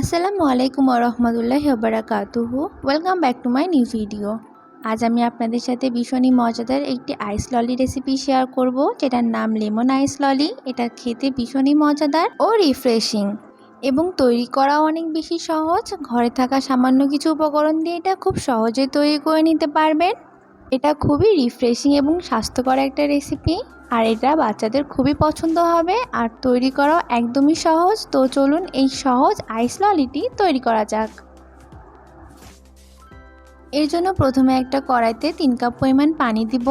আসসালামু আলাইকুম ওরহমতুল্লাহি ওবারাকাতুহু। Welcome back to my new video. আজ আমি আপনাদের সাথে ভীষণই মজাদার একটি আইস ললি রেসিপি শেয়ার করব, যেটার নাম লেমন আইস ললি। এটা খেতে ভীষণই মজাদার ও রিফ্রেশিং এবং তৈরি করাও অনেক বেশি সহজ। ঘরে থাকা সামান্য কিছু উপকরণ দিয়ে এটা খুব সহজে তৈরি করে নিতে পারবেন। এটা খুবই রিফ্রেশিং এবং স্বাস্থ্যকর একটা রেসিপি, আর এটা বাচ্চাদের খুবই পছন্দ হবে আর তৈরি করাও একদমই সহজ। তো চলুন এই সহজ আইস ললিটি তৈরি করা যাক। এর জন্য প্রথমে একটা কড়াইতে 3 কাপ পরিমাণ পানি দিব।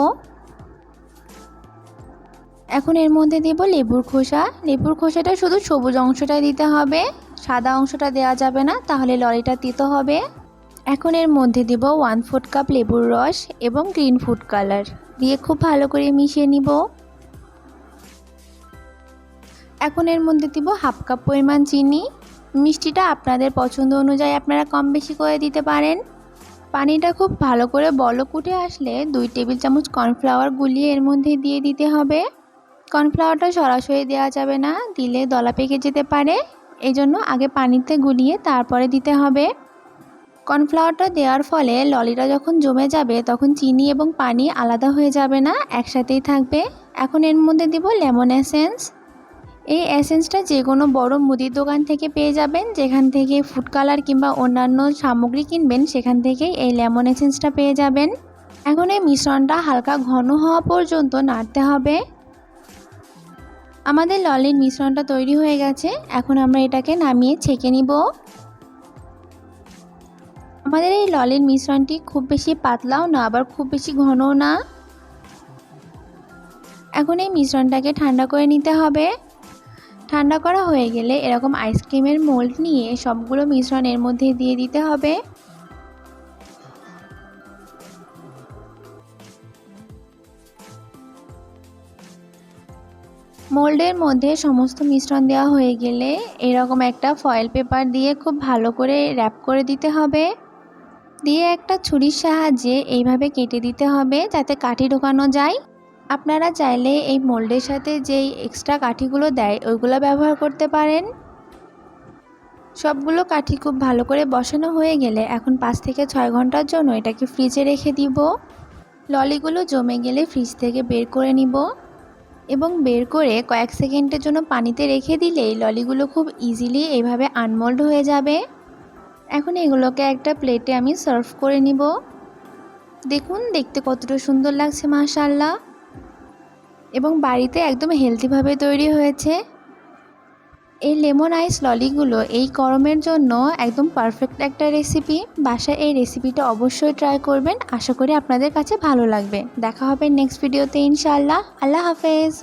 এখন এর মধ্যে দেব লেবুর খোসা। লেবুর খোসাটা শুধু সবুজ অংশটা দিতে হবে, সাদা অংশটা দেওয়া যাবে না, তাহলে ললিটা তিতো হবে। এখন এর মধ্যে দেব 1/4 কাপ লেবুর রস এবং গ্রিন ফুড কালার দিয়ে খুব ভালো করে মিশিয়ে নিব। এখন এর মধ্যে দিব 1/2 কাপ পরিমাণ চিনি। মিষ্টিটা আপনাদের পছন্দ অনুযায়ী আপনারা কম বেশি করে দিতে পারেন। পানিটা খুব ভালো করে বলক উঠে আসলে 2 টেবিল চামচ কর্নফ্লাওয়ার গুলিয়ে এর মধ্যে দিয়ে দিতে হবে। কর্নফ্লাওয়ারটা সরাসরি দেওয়া যাবে না, দিলে দলা পেকে যেতে পারে, এই জন্য আগে পানিতে গুলিয়ে তারপরে দিতে হবে। কর্নফ্লাওয়ারটা দেওয়ার ফলে ললিটা যখন জমে যাবে তখন চিনি এবং পানি আলাদা হয়ে যাবে না, একসাথেই থাকবে। এখন এর মধ্যে দিব লেমন এসেন্স। এই এসেন্সটা যে কোনো বড় মুদির দোকান থেকে পেয়ে যাবেন, যেখান থেকে ফুড কালার কিংবা অন্যান্য সামগ্রী কিনবেন সেখান থেকেই এই লেমন এসেন্সটা পেয়ে যাবেন। এখন এই মিশ্রণটা হালকা ঘন হওয়া পর্যন্ত নাড়তে হবে। আমাদের ললির মিশ্রণটা তৈরি হয়ে গেছে, এখন আমরা এটাকে নামিয়ে ছেঁকে নিব। আমাদের এই ললির মিশ্রণটি খুব বেশি পাতলাও না, আবার খুব বেশি ঘনও না। এখন এই মিশ্রণটাকে ঠান্ডা করে নিতে হবে। ঠান্ডা করা হয়ে গেলে এরকম আইসক্রিমের মোল্ড নিয়ে সবগুলো মিশ্রণ এর মধ্যে দিয়ে দিতে হবে। মোল্ডের মধ্যে সমস্ত মিশ্রণ দেওয়া হয়ে গেলে এরকম একটা ফয়েল পেপার দিয়ে খুব ভালো করে র্যাপ করে দিতে হবে। দিয়ে একটা ছুরির সাহায্যে এইভাবে কেটে দিতে হবে যাতে কাঠি ঢোকানো যায়। আপনারা চাইলে এই মোল্ডের সাথে যেই এক্সট্রা কাঠিগুলো দেয় ওইগুলো ব্যবহার করতে পারেন। সবগুলো কাঠি খুব ভালো করে বসানো হয়ে গেলে এখন 5 থেকে 6 ঘন্টার জন্য এটাকে ফ্রিজে রেখে দিব। ললিগুলো জমে গেলে ফ্রিজ থেকে বের করে নিব এবং বের করে কয়েক সেকেন্ডের জন্য পানিতে রেখে দিলেই ললিগুলো খুব ইজিলি এইভাবে আনমোল্ড হয়ে যাবে। এখন এগুলোকে একটা প্লেটে আমি সার্ভ করে নিব। দেখুন দেখতে কতটা সুন্দর লাগছে মাশাআল্লাহ, এবং বাড়িতে একদম হেলদিভাবে তৈরি হয়েছে। এই লেমন আইস ললিগুলো এই গরমের জন্য একদম পারফেক্ট একটা রেসিপি। বাসায় এই রেসিপিটা অবশ্যই ট্রাই করবেন, আশা করি আপনাদের কাছে ভালো লাগবে। দেখা হবে নেক্সট ভিডিওতে ইনশাআল্লাহ। আল্লাহ হাফেজ।